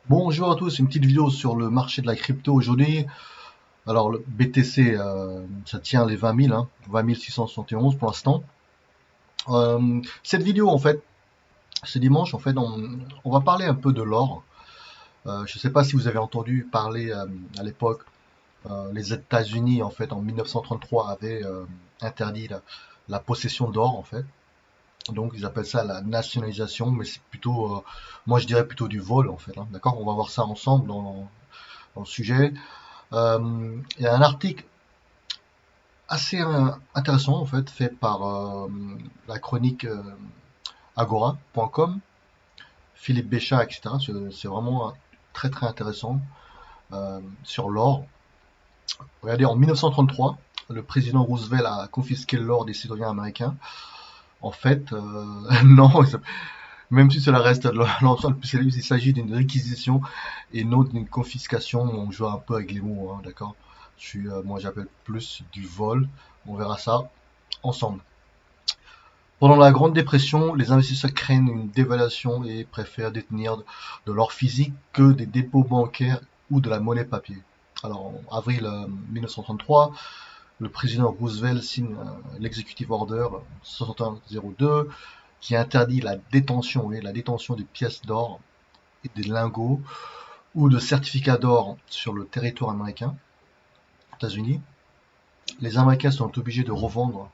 Bonjour à tous, une petite vidéo sur le marché de la crypto aujourd'hui. Alors le BTC, ça tient les 20 000, hein, 20 671 pour l'instant. Cette vidéo en fait, ce dimanche en fait, on va parler un peu de l'or. Je ne sais pas si vous avez entendu parler à l'époque, les États-Unis en fait en 1933 avaient interdit la possession d'or en fait. Donc ils appellent ça la nationalisation, mais c'est plutôt, moi je dirais plutôt du vol en fait, hein, d'accord? On va voir ça ensemble dans le sujet. Il y a un article assez intéressant en fait fait par la chronique agora.com, Philippe Béchat, etc. C'est vraiment très très intéressant sur l'or. Regardez, en 1933, le président Roosevelt a confisqué l'or des citoyens américains. En fait, non, même si cela reste l'ensemble spécialiste, il s'agit d'une réquisition et non d'une confiscation. On joue un peu avec les mots, hein, d'accord? Moi, j'appelle plus du vol. On verra ça ensemble. Pendant la Grande Dépression, les investisseurs craignent une dévaluation et préfèrent détenir de l'or physique que des dépôts bancaires ou de la monnaie papier. Alors, en avril 1933, le président Roosevelt signe l'executive order 6102 qui interdit la détention des pièces d'or et des lingots ou de certificats d'or sur le territoire américain, aux États-Unis. Les Américains sont obligés de revendre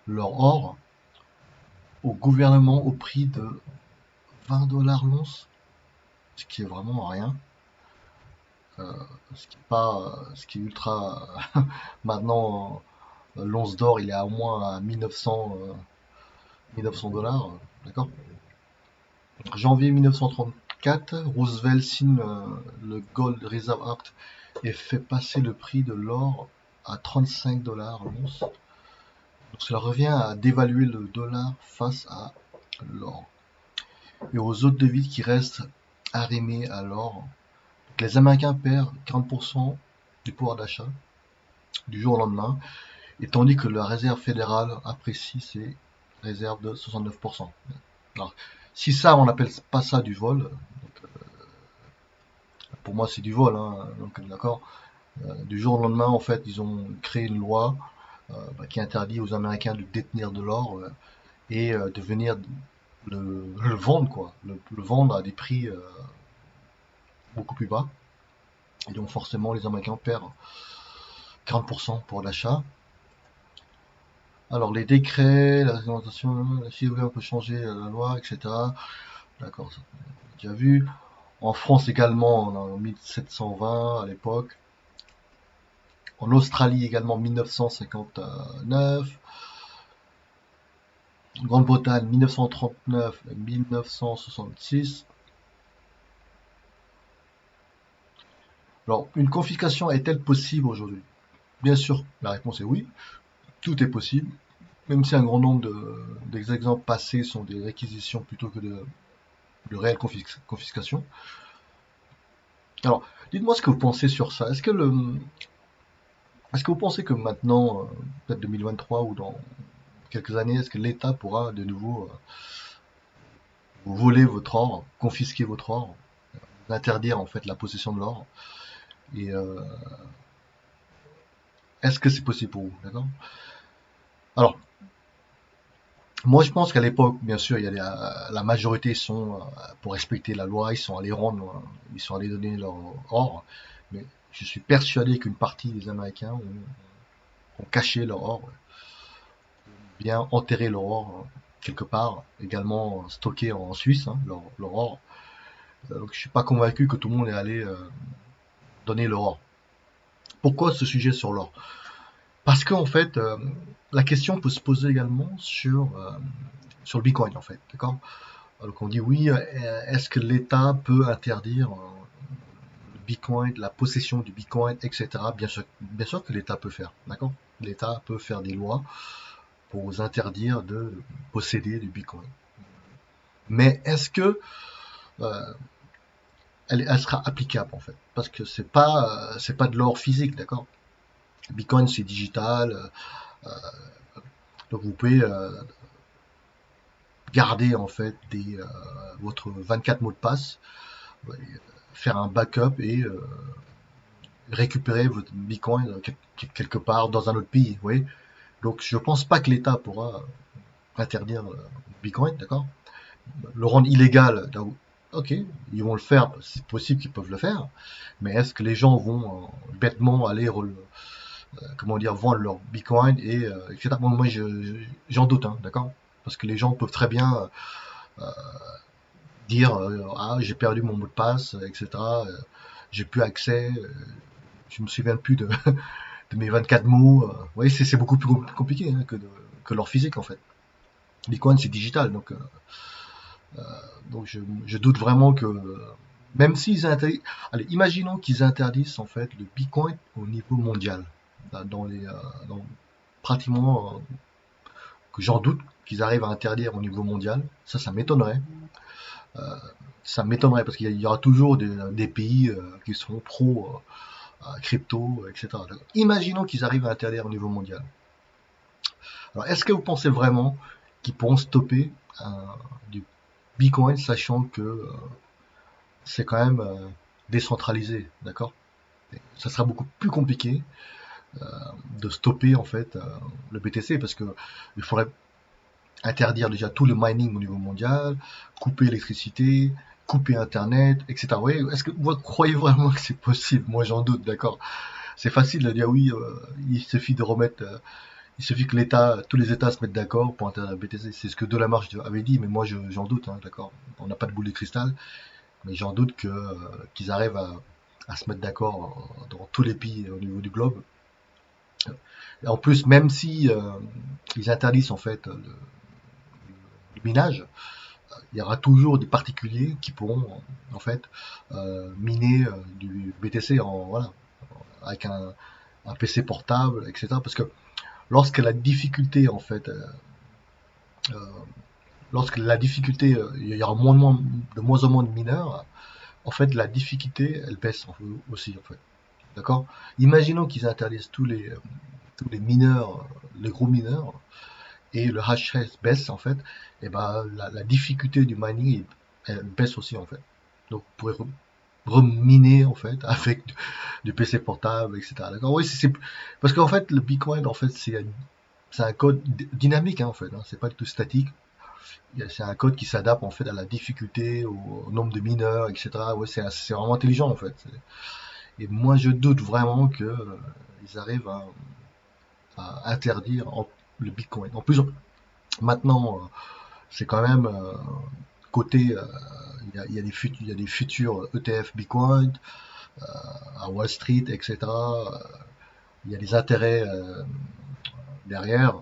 leur or au gouvernement au prix de 20 $ l'once, ce qui est vraiment rien. Euh, ce qui est ultra. Maintenant, l'once d'or, il est à au moins à 1900 dollars, d'accord? Janvier 1934, Roosevelt signe le Gold Reserve Act et fait passer le prix de l'or à 35 $ l'once. Donc cela revient à dévaluer le dollar face à l'or et aux autres devises qui restent arrimées à l'or. Les Américains perdent 40% du pouvoir d'achat du jour au lendemain, et tandis que la réserve fédérale apprécie ses réserves de 69%. Alors, si ça, on n'appelle pas ça du vol, donc, pour moi c'est du vol, hein, donc d'accord. Du jour au lendemain, en fait, ils ont créé une loi qui interdit aux Américains de détenir de l'or et de venir le vendre, quoi, le vendre à des prix beaucoup plus bas. Et donc forcément, les Américains perdent 40% pour l'achat. Alors les décrets, la réglementation, si on peut changer la loi, etc. D'accord, ça on a déjà vu. En France également, en 1720 à l'époque. En Australie également 1959. Grande-Bretagne 1939-1966. Alors, une confiscation est-elle possible aujourd'hui? Bien sûr, la réponse est oui, tout est possible, même si un grand nombre des exemples passés sont des réquisitions plutôt que de réelles confiscations. Alors, dites-moi ce que vous pensez sur ça. Est-ce que vous pensez que maintenant, peut-être 2023 ou dans quelques années, est-ce que l'État pourra de nouveau vous voler votre or, confisquer votre or, interdire en fait la possession de l'or? Et est-ce que c'est possible pour vous, d'accord? Alors, moi je pense qu'à l'époque, bien sûr, il y a la majorité sont pour respecter la loi, ils sont allés rendre, ils sont allés donner leur or, mais je suis persuadé qu'une partie des Américains ont caché leur or, bien enterré leur or quelque part, également stocké en Suisse, hein, leur or. Donc je suis pas convaincu que tout le monde est allé donner leur or. Pourquoi ce sujet sur l'or? Parce qu'en fait, la question peut se poser également sur le Bitcoin, en fait, d'accord? Donc on dit oui, est-ce que l'État peut interdire le Bitcoin, la possession du Bitcoin, etc. Bien sûr que l'État peut faire, d'accord? L'État peut faire des lois pour vous interdire de posséder du Bitcoin. Mais est-ce que euh, elle sera applicable en fait? Parce que c'est pas de l'or physique, d'accord? Bitcoin c'est digital, donc vous pouvez garder en fait votre 24 mots de passe. faire un backup et récupérer votre Bitcoin quelque part dans un autre pays. Vous voyez. Donc je pense pas que l'État pourra interdire le Bitcoin, d'accord? Le rendre illégal, ok, ils vont le faire, c'est possible qu'ils peuvent le faire, mais est-ce que les gens vont bêtement aller comment dire, vendre leur Bitcoin et etc. Moi, j'en doute, hein, d'accord? Parce que les gens peuvent très bien dire ah, j'ai perdu mon mot de passe, etc. J'ai plus accès, je me souviens plus de mes 24 mots. Vous voyez, c'est beaucoup plus compliqué hein, que leur physique en fait. Bitcoin c'est digital, donc je doute vraiment que même s'ils interdisent, allez, imaginons qu'ils interdisent en fait le Bitcoin au niveau mondial, dans pratiquement que j'en doute qu'ils arrivent à interdire au niveau mondial. Ça m'étonnerait. Euh, Ça m'étonnerait parce qu'il y aura toujours des pays qui seront pro crypto, etc. Imaginons qu'ils arrivent à interdire au niveau mondial. Alors, est-ce que vous pensez vraiment qu'ils pourront stopper du Bitcoin, sachant que c'est quand même décentralisé, d'accord? Ça sera beaucoup plus compliqué de stopper en fait le BTC parce que il faudrait interdire déjà tout le mining au niveau mondial, couper l'électricité, couper Internet, etc. Vous voyez, est-ce que vous croyez vraiment que c'est possible? Moi, j'en doute, d'accord. C'est facile de dire oui, il suffit de remettre, il suffit que tous les États se mettent d'accord pour interdire le BTC. C'est ce que Delamarche avait dit, mais moi, j'en doute, hein, d'accord. On n'a pas de boule de cristal, mais j'en doute qu'ils arrivent à se mettre d'accord dans tous les pays au niveau du globe. Et en plus, même si ils interdisent en fait le minage, il y aura toujours des particuliers qui pourront en fait miner du BTC voilà, avec un PC portable, etc. Parce que lorsque la difficulté en fait, lorsque la difficulté, il y aura de moins en moins de mineurs, en fait la difficulté elle baisse aussi en fait. D'accord. Imaginons qu'ils interdisent tous les mineurs, les gros mineurs, et le hash rate baisse en fait, et ben la difficulté du mining elle baisse aussi en fait. Donc vous pourrez reminer en fait avec du PC portable, etc. D'accord. Oui, parce qu'en fait le Bitcoin en fait c'est un code dynamique hein, en fait. Hein, c'est pas du tout statique. C'est un code qui s'adapte en fait à la difficulté, au nombre de mineurs, etc. Ouais, c'est vraiment intelligent en fait. Et moi je doute vraiment que ils arrivent à interdire le Bitcoin. En plus maintenant c'est quand même côté il y a des futurs ETF Bitcoin à Wall Street, etc. Il y a des intérêts derrière.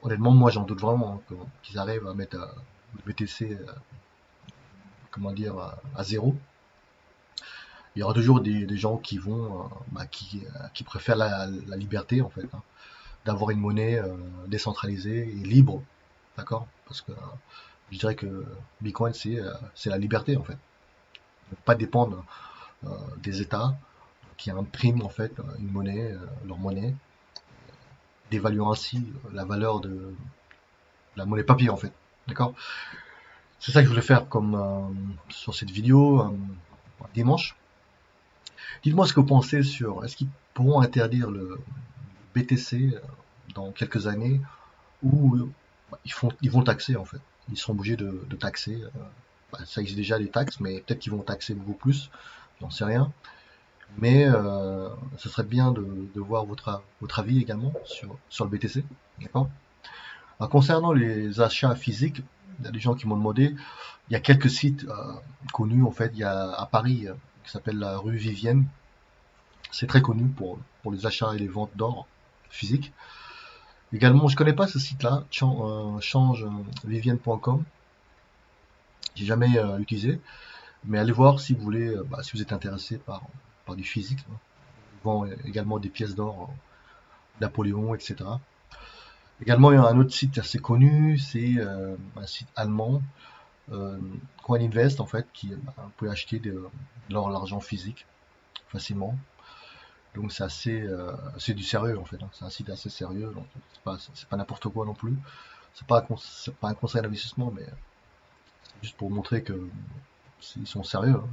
Honnêtement, moi, j'en doute vraiment hein, qu'ils arrivent à mettre le BTC, comment dire, à zéro. Il y aura toujours des gens qui vont, qui préfèrent la liberté, en fait, hein, d'avoir une monnaie décentralisée et libre, d'accord? Parce que je dirais que Bitcoin, c'est la liberté, en fait. Ne pas dépendre des États qui impriment, en fait, une monnaie, leur monnaie, dévaluant ainsi la valeur de la monnaie papier, en fait. D'accord? C'est ça que je voulais faire comme sur cette vidéo dimanche. Dites-moi ce que vous pensez sur est-ce qu'ils pourront interdire le BTC dans quelques années ou ils vont taxer en fait. Ils seront obligés de taxer. Ça existe déjà des taxes, mais peut-être qu'ils vont taxer beaucoup plus. J'en sais rien. Mais ce serait bien de voir votre avis également sur le BTC. D'accord. Alors, concernant les achats physiques, il y a des gens qui m'ont demandé. Il y a quelques sites connus en fait. Il y a à Paris qui s'appelle la rue Vivienne. C'est très connu pour les achats et les ventes d'or physique. Également, je connais pas ce site-là, changevivienne.com. J'ai jamais utilisé, mais allez voir si vous voulez, si vous êtes intéressé par du physique. Hein. Ils vendent également des pièces d'or, Napoléon, etc. Également, il y a un autre site assez connu, c'est un site allemand, euh, CoinInvest en fait, vous pouvez acheter de l'argent physique facilement. Donc c'est du sérieux en fait. Hein. C'est un site assez sérieux, donc c'est pas n'importe quoi non plus. C'est pas un conseil d'investissement, mais c'est juste pour montrer que ils sont sérieux. Hein.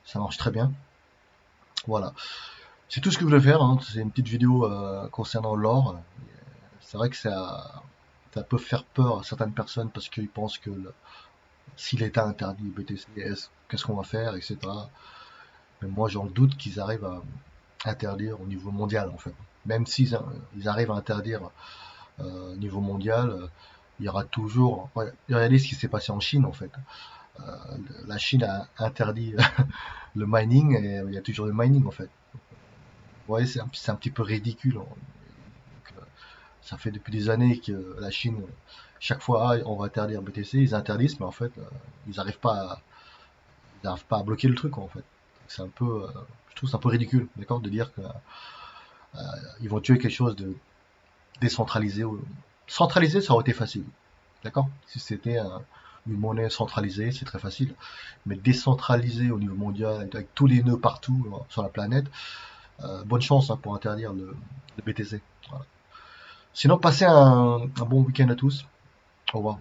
ça marche très bien. Voilà. C'est tout ce que je voulais faire, hein. C'est une petite vidéo concernant l'or. C'est vrai que ça peut faire peur à certaines personnes parce qu'ils pensent que si l'État interdit BTC, qu'est-ce qu'on va faire, etc. Mais moi, j'en doute qu'ils arrivent à interdire au niveau mondial, en fait. Même s'ils ils arrivent à interdire au niveau mondial, il y aura toujours. Ouais, regardez ce qui s'est passé en Chine, en fait. Euh, la Chine a interdit le mining et il y a toujours le mining, en fait. Vous voyez, c'est un petit peu ridicule, hein. Donc, ça fait depuis des années que la Chine, chaque fois, ah, on va interdire BTC, ils interdisent, mais en fait, ils n'arrivent pas ils n'arrivent pas à bloquer le truc, en fait. C'est un peu, je trouve c'est un peu ridicule, d'accord, de dire que ils vont tuer quelque chose de décentralisé. Centralisé, ça aurait été facile, d'accord. Si c'était une monnaie centralisée, c'est très facile. Mais décentralisé au niveau mondial, avec tous les nœuds partout sur la planète, bonne chance, hein, pour interdire le BTC. Voilà. Sinon, passez un bon week-end à tous. Au revoir.